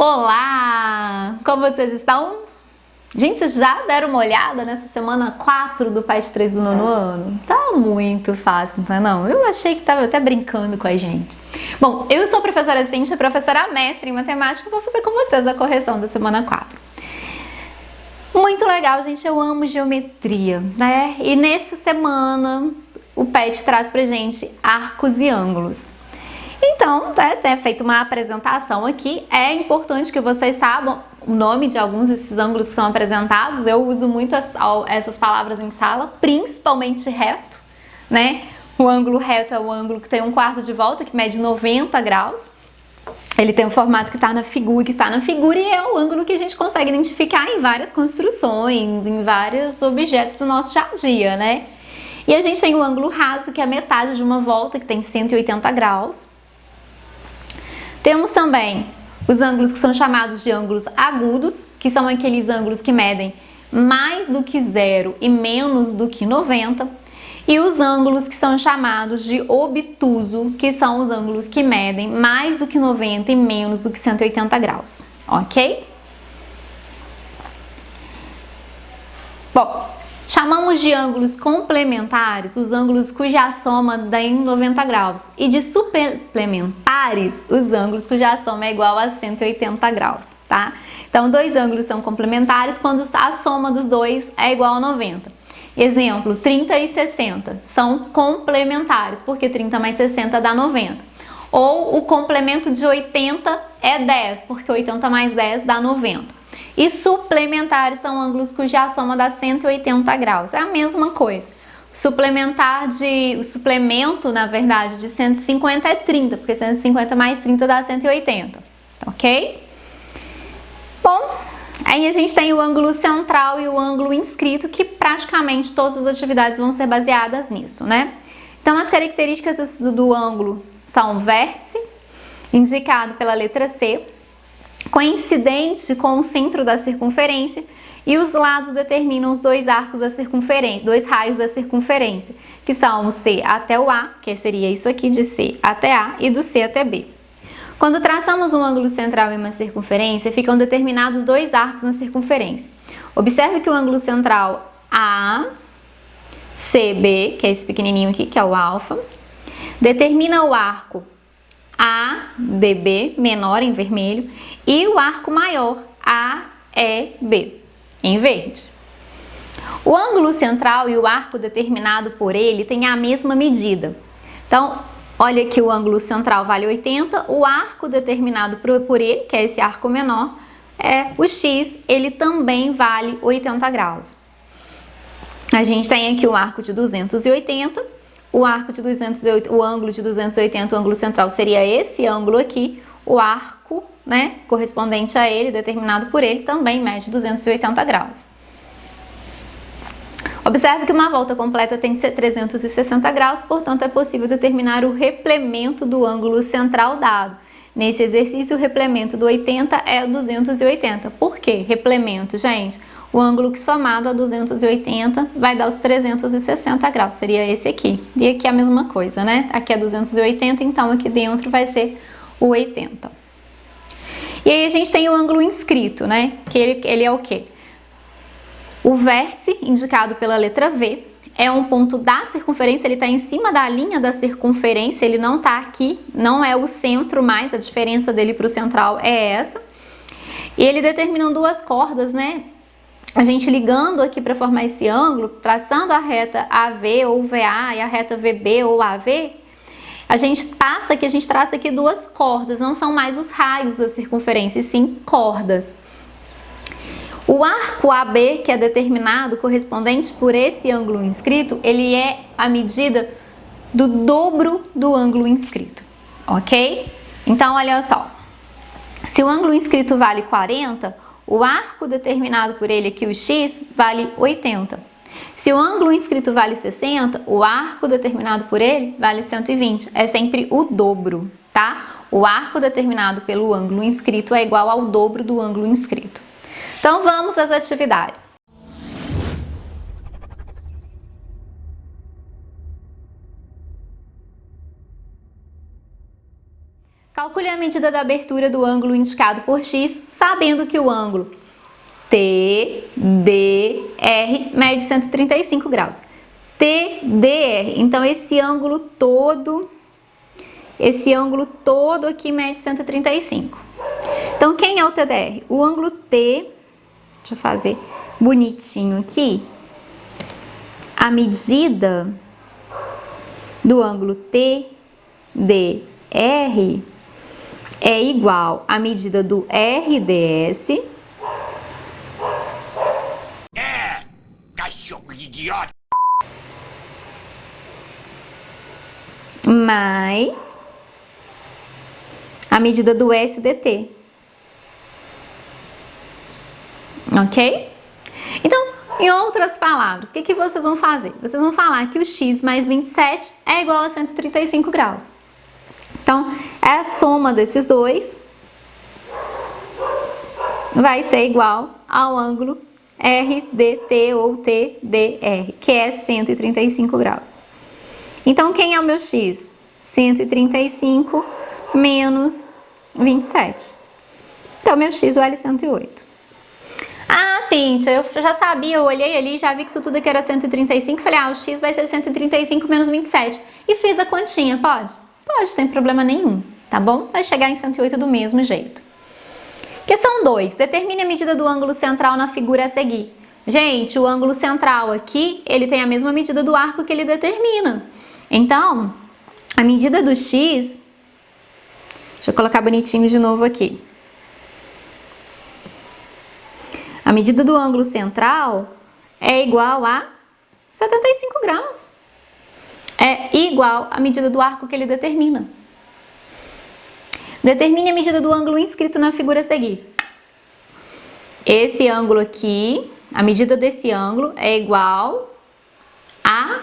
Olá! Como vocês estão? Gente, vocês já deram uma olhada nessa semana 4 do PET 3 do nono ano? Tá muito fácil, não tá não? Eu achei que tava até brincando com a gente. Bom, eu sou a professora Cíntia, professora mestre em matemática, e vou fazer com vocês a correção da semana 4. Muito legal, gente, eu amo geometria, né? E nessa semana o PET traz pra gente arcos e ângulos. Então, ter feito uma apresentação aqui, é importante que vocês saibam o nome de alguns desses ângulos que são apresentados. Eu uso muito essas palavras em sala, principalmente reto, né? O ângulo reto é o ângulo que tem um quarto de volta, que mede 90 graus. Ele tem um formato que está na figura e é o ângulo que a gente consegue identificar em várias construções, em vários objetos do nosso dia a dia, né? E a gente tem o ângulo raso, que é a metade de uma volta, que tem 180 graus. Temos também os ângulos que são chamados de ângulos agudos, que são aqueles ângulos que medem mais do que 0 e menos do que 90. E os ângulos que são chamados de obtuso, que são os ângulos que medem mais do que 90 e menos do que 180 graus, ok? Bom, chamamos de ângulos complementares os ângulos cuja soma dá em 90 graus e de suplementares os ângulos cuja soma é igual a 180 graus, tá? Então, dois ângulos são complementares quando a soma dos dois é igual a 90. Exemplo, 30 e 60 são complementares, porque 30 mais 60 dá 90. Ou o complemento de 80 é 10, porque 80 mais 10 dá 90. E suplementares são ângulos cuja soma dá 180 graus. É a mesma coisa. O suplemento, na verdade, de 150 é 30, porque 150 mais 30 dá 180, ok? Bom, aí a gente tem o ângulo central e o ângulo inscrito, que praticamente todas as atividades vão ser baseadas nisso, né? Então, as características do ângulo são vértice, indicado pela letra C, coincidente com o centro da circunferência, e os lados determinam os dois arcos da circunferência, dois raios da circunferência, que são o C até o A, que seria isso aqui de C até A, e do C até B. Quando traçamos um ângulo central em uma circunferência, ficam determinados dois arcos na circunferência. Observe que o ângulo central ACB, que é esse pequenininho aqui, que é o alfa, determina o arco ADB, menor em vermelho, e o arco maior AEB, em verde. O ângulo central e o arco determinado por ele têm a mesma medida. Então, olha que o ângulo central vale 80, o arco determinado por ele, que é esse arco menor, é o X, ele também vale 80 graus. A gente tem aqui o arco de 280, o ângulo de 280, o ângulo central seria esse ângulo aqui, o arco, né, correspondente a ele, determinado por ele, também mede 280 graus. Observe que uma volta completa tem que ser 360 graus, portanto é possível determinar o replemento do ângulo central dado. Nesse exercício, o replemento do 80 é 280. Por quê? Replemento, gente, o ângulo que somado a 280 vai dar os 360 graus, seria esse aqui. E aqui é a mesma coisa, né? Aqui é 280, então aqui dentro vai ser o 80. E aí a gente tem o ângulo inscrito, né? Que ele é o quê? O vértice, indicado pela letra V, é um ponto da circunferência, ele está em cima da linha da circunferência, ele não está aqui, não é o centro mais, a diferença dele para o central é essa. E ele determina duas cordas, né? A gente ligando aqui para formar esse ângulo, traçando a reta AV ou VA e a reta VB ou AV, a gente traça aqui duas cordas, não são mais os raios da circunferência, e sim cordas. O arco AB, que é determinado, correspondente por esse ângulo inscrito, ele é a medida do dobro do ângulo inscrito, ok? Então, olha só, se o ângulo inscrito vale 40, o arco determinado por ele aqui, o X, vale 80. Se o ângulo inscrito vale 60, o arco determinado por ele vale 120. É sempre o dobro, tá? O arco determinado pelo ângulo inscrito é igual ao dobro do ângulo inscrito. Então, vamos às atividades. Calcule a medida da abertura do ângulo indicado por x, sabendo que o ângulo TDR mede 135 graus. TDR, então esse ângulo todo aqui mede 135. Então quem é o TDR? O ângulo T, deixa eu fazer bonitinho aqui, a medida do ângulo TDR é igual à medida do RDS cachorro idiota, mais a medida do SDT. Ok? Então, em outras palavras, o que vocês vão fazer? Vocês vão falar que o x mais 27 é igual a 135 graus. Então, a soma desses dois vai ser igual ao ângulo RDT ou TDR, que é 135 graus. Então, quem é o meu x? 135 menos 27. Então, meu x vale 108. Ah, Cíntia, eu já sabia, eu olhei ali, já vi que isso tudo aqui era 135, falei, o x vai ser 135 menos 27. E fiz a continha, pode? Pode, não tem problema nenhum, tá bom? Vai chegar em 108 do mesmo jeito. Questão 2. Determine a medida do ângulo central na figura a seguir. Gente, o ângulo central aqui, ele tem a mesma medida do arco que ele determina. Então, a medida do x, deixa eu colocar bonitinho de novo aqui. A medida do ângulo central é igual a 75 graus. É igual à medida do arco que ele determina. Determine a medida do ângulo inscrito na figura a seguir. Esse ângulo aqui, a medida desse ângulo é igual a...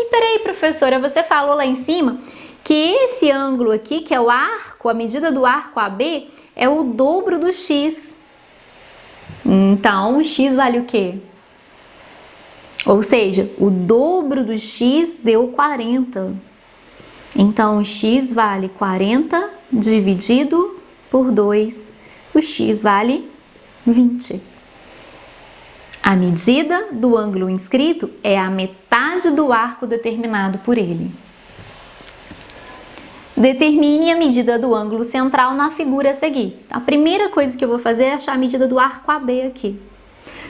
peraí, professora, você falou lá em cima que esse ângulo aqui, que é o arco, a medida do arco AB, é o dobro do x. Então, o x vale o quê? Ou seja, o dobro do x deu 40. Então, o x vale 40 dividido por 2. O x vale 20. A medida do ângulo inscrito é a metade do arco determinado por ele. Determine a medida do ângulo central na figura a seguir. A primeira coisa que eu vou fazer é achar a medida do arco AB aqui.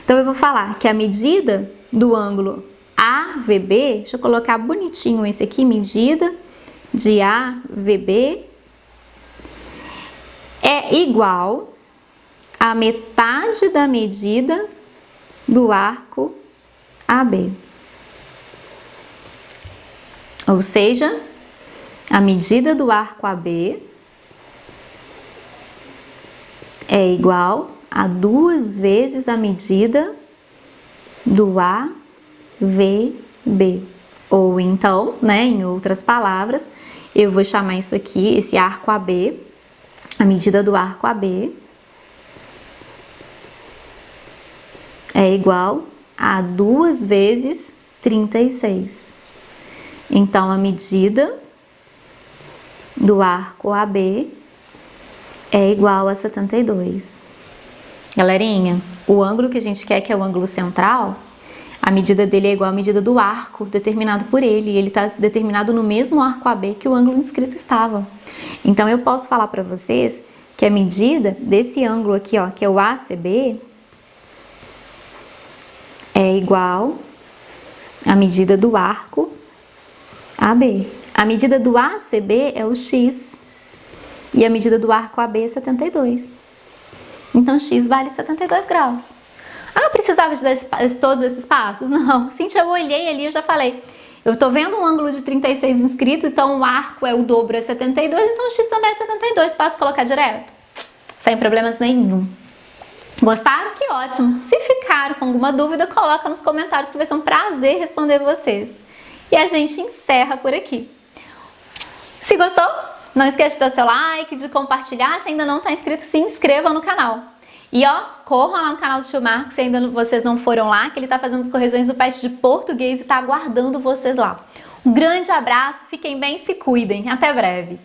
Então, eu vou falar que a medida do ângulo AVB, deixa eu colocar bonitinho esse aqui, medida de AVB é igual a metade da medida do arco AB. Ou seja, a medida do arco AB é igual a 2 vezes a medida do AVB. Ou então, né, em outras palavras, eu vou chamar isso aqui, esse arco AB, a medida do arco AB é igual a 2 vezes 36. Então, a medida do arco AB é igual a 72. Galerinha, o ângulo que a gente quer, que é o ângulo central, a medida dele é igual à medida do arco determinado por ele. E ele está determinado no mesmo arco AB que o ângulo inscrito estava. Então, eu posso falar para vocês que a medida desse ângulo aqui, ó, que é o ACB, é igual à medida do arco AB. A medida do ACB é o x e a medida do arco AB é 72. Então, x vale 72 graus. Ah, precisava de todos esses passos? Não. Cíntia, eu olhei ali, eu já falei. Eu tô vendo um ângulo de 36 inscrito, então o arco é o dobro, é 72, então o x também é 72. Posso colocar direto? Sem problemas nenhum. Gostaram? Que ótimo! Se ficaram com alguma dúvida, coloca nos comentários que vai ser um prazer responder vocês. E a gente encerra por aqui. Se gostou, não esquece de dar seu like, de compartilhar. Se ainda não está inscrito, se inscreva no canal. E ó, corram lá no canal do tio Marcos se ainda vocês não foram lá, que ele está fazendo as correções do PET de português e está aguardando vocês lá. Um grande abraço, fiquem bem, se cuidem. Até breve!